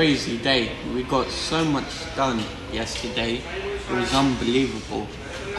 crazy day. We got so much done yesterday. It was unbelievable.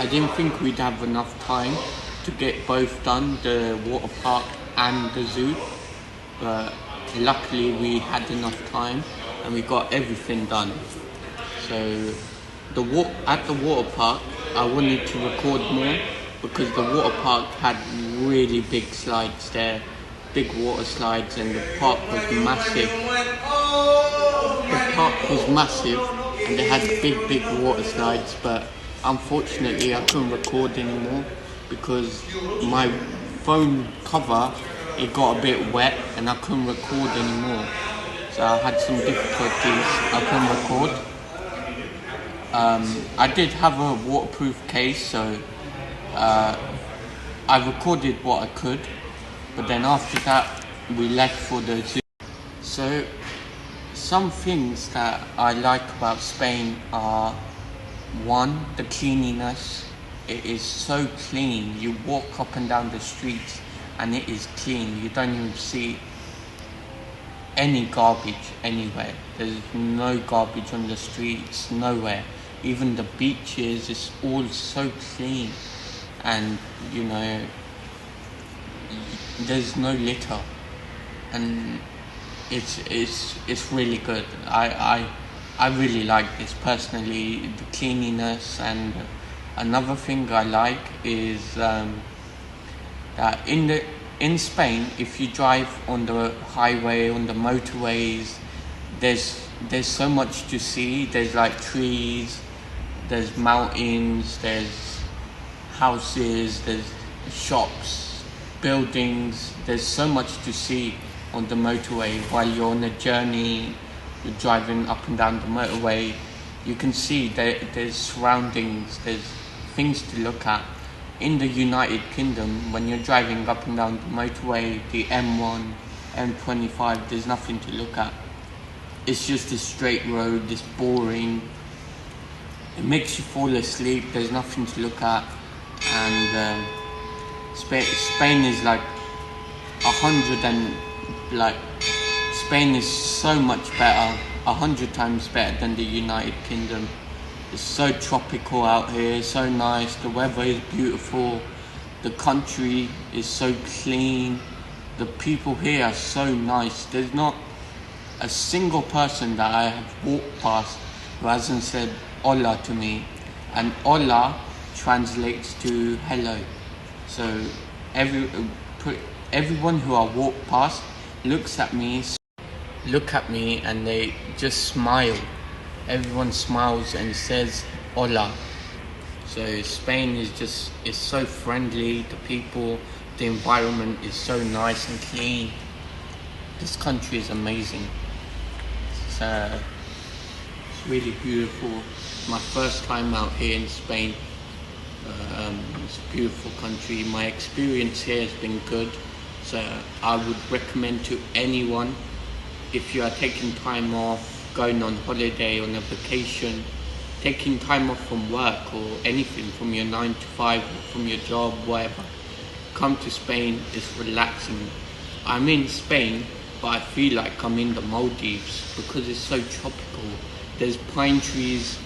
I didn't think we'd have enough time to get both done, the water park and the zoo. But luckily we had enough time and we got everything done. So at the water park, I wanted to record more because the water park had really big slides there, big water slides, and the park was massive. The park was massive and they had big water slides, but unfortunately I couldn't record anymore because my phone cover, it got a bit wet and I couldn't record anymore. So I had some difficulties, I couldn't record. I did have a waterproof case, so I recorded what I could, but then after that we left for the zoo. So some things that I like about Spain are, one, the cleanliness. It is so clean. You walk up and down the streets and it is clean. You don't even see any garbage anywhere. There's no garbage on the streets, nowhere. Even the beaches, it's all so clean, and there's no litter, and it's really good. I really like this personally, the cleanliness. And another thing I like is that in Spain, if you drive on the highway, on the motorways, there's so much to see. There's like trees, there's mountains, there's houses, there's shops, buildings. There's so much to see on the motorway. While you're on a journey, you're driving up and down the motorway, you can see there's surroundings, there's things to look at. In the United Kingdom, when you're driving up and down the motorway, the M1, M25, there's nothing to look at. It's just a straight road, it's boring. It makes you fall asleep, there's nothing to look at. And Spain is like Spain is so much better, 100 times better than the United Kingdom. It's so tropical out here, so nice, the weather is beautiful, the country is so clean, the people here are so nice. There's not a single person that I have walked past who hasn't said hola to me, and hola translates to hello. So everyone who I walk past look at me and they just smile. Everyone smiles and says hola. So Spain is so friendly, the people, the environment is so nice and clean. This country is amazing. It's really beautiful. My first time out here in Spain. It's a beautiful country. My experience here has been good. So I would recommend to anyone, if you are taking time off, going on holiday, on a vacation, taking time off from work or anything, from your 9 to 5, from your job, whatever, come to Spain. It's relaxing. I'm in Spain, but I feel like I'm in the Maldives because it's so tropical. There's pine trees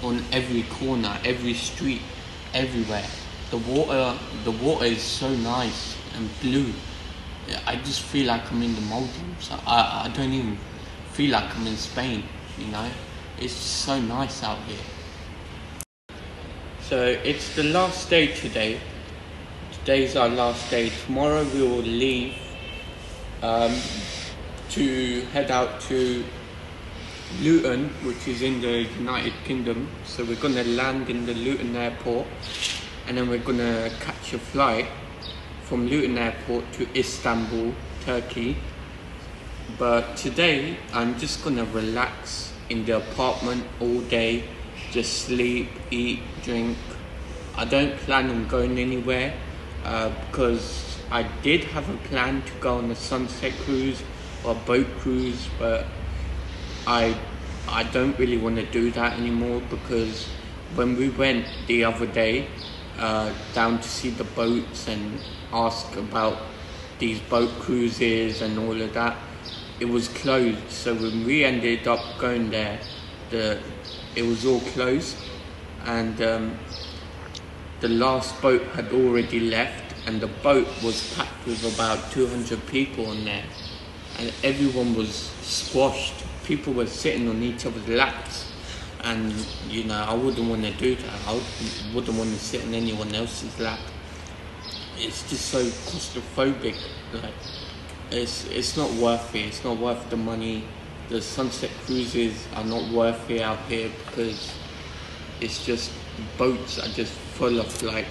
on every corner, every street, everywhere. The water is so nice and blue. I just feel like I'm in the Maldives. I don't even feel like I'm in Spain, It's so nice out here. So it's the last day today. Today's our last day. Tomorrow we will leave to head out to Luton, which is in the United Kingdom. So we're going to land in the Luton airport, and then we're going to catch a flight from Luton airport to Istanbul, Turkey. But today I'm just going to relax in the apartment all day, just sleep, eat, drink. I don't plan on going anywhere because I did have a plan to go on a sunset cruise or a boat cruise, but I don't really want to do that anymore, because when we went the other day down to see the boats and ask about these boat cruises and all of that, it was closed. So when we ended up going there, it was all closed, and the last boat had already left, and the boat was packed with about 200 people on there, and everyone was squashed. People were sitting on each other's laps, and you know, I wouldn't want to do that. I wouldn't want to sit on anyone else's lap. It's just so claustrophobic. Like, it's not worth it. It's not worth the money. The sunset cruises are not worth it out here, because it's just, boats are just full of like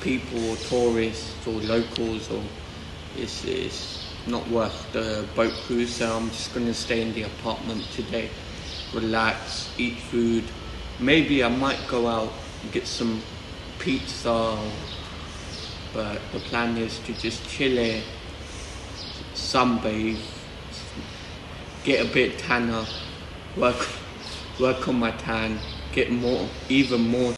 people or tourists or locals, or it's not worth the boat cruise. So I'm just gonna stay in the apartment today, relax, eat food. Maybe I might go out and get some pizza, but the plan is to just chill here, sunbathe, get a bit tanner, work on my tan, get even more.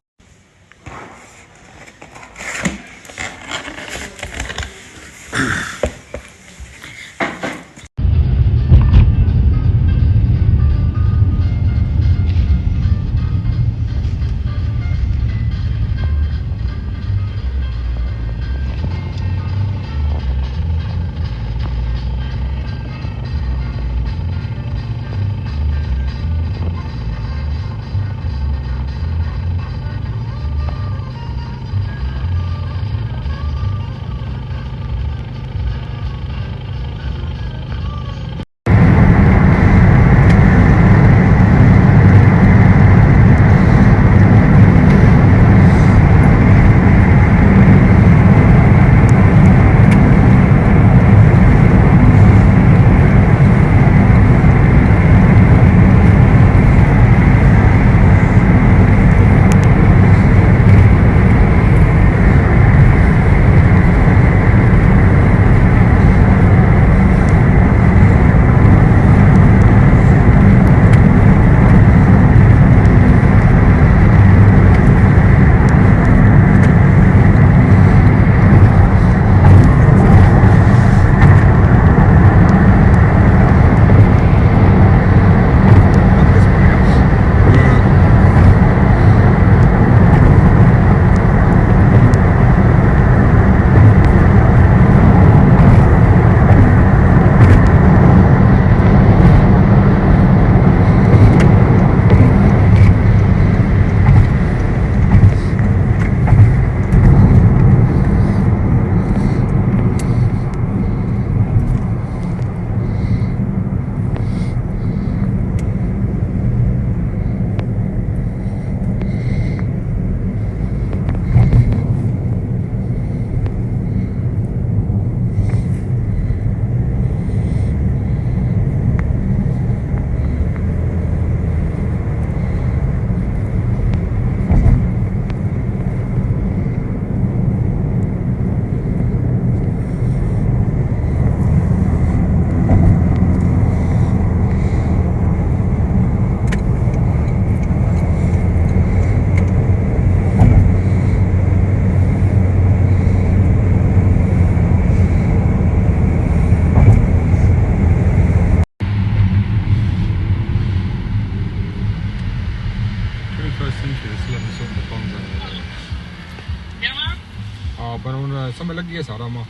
पर समय लग गया सारा माँ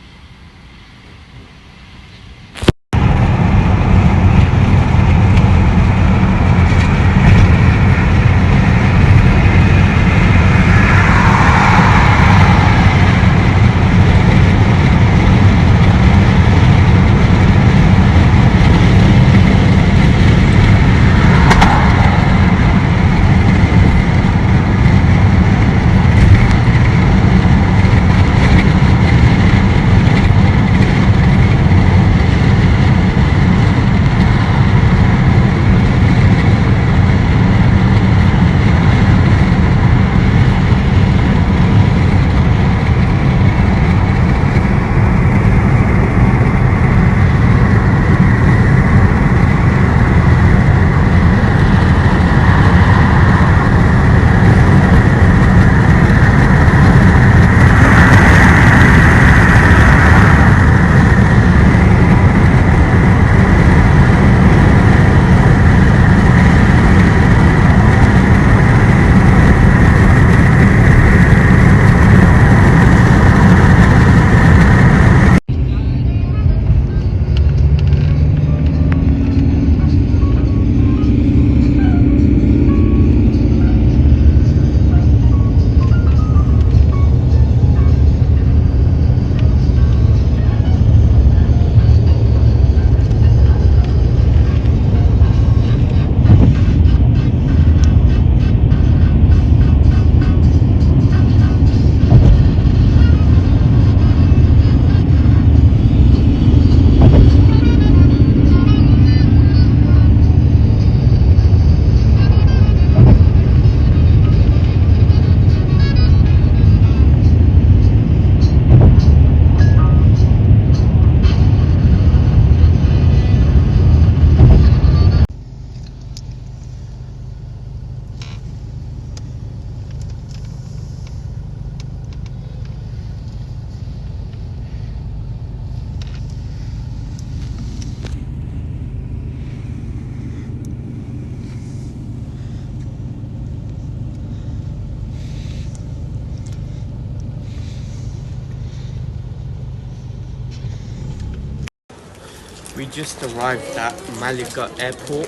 We just arrived at Malaga airport,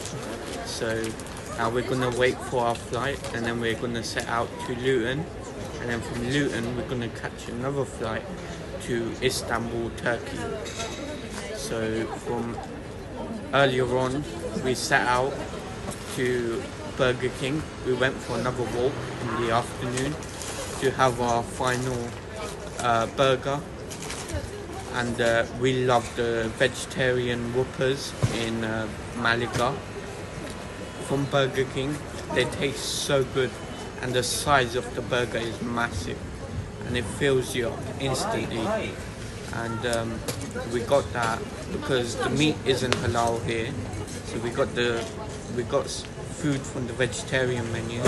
so now we're gonna wait for our flight, and then we're gonna set out to Luton, and then from Luton we're gonna catch another flight to Istanbul, Turkey. So from earlier on, we set out to Burger King. We went for another walk in the afternoon to have our final burger, and we love the vegetarian whoppers in Malaga from Burger King. They taste so good, and the size of the burger is massive, and it fills you up instantly. And we got that because the meat isn't halal here, so we got food from the vegetarian menu,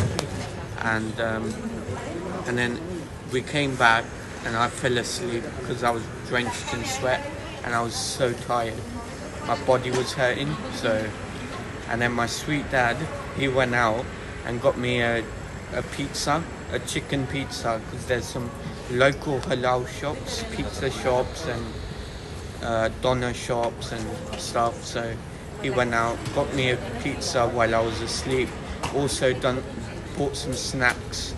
and then we came back and I fell asleep because I was drenched in sweat and I was so tired. My body was hurting. So, and then my sweet dad, he went out and got me a pizza, a chicken pizza, because there's some local halal shops, pizza shops and doner shops and stuff. So he went out, got me a pizza while I was asleep. Also bought some snacks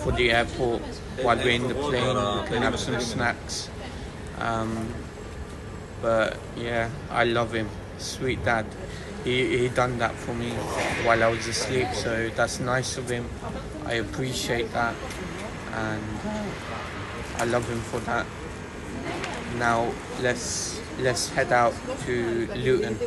for the airport. While we're in the plane, we can have some snacks. But yeah, I love him, sweet dad. He done that for me while I was asleep, so that's nice of him. I appreciate that, and I love him for that. Now let's head out to Luton.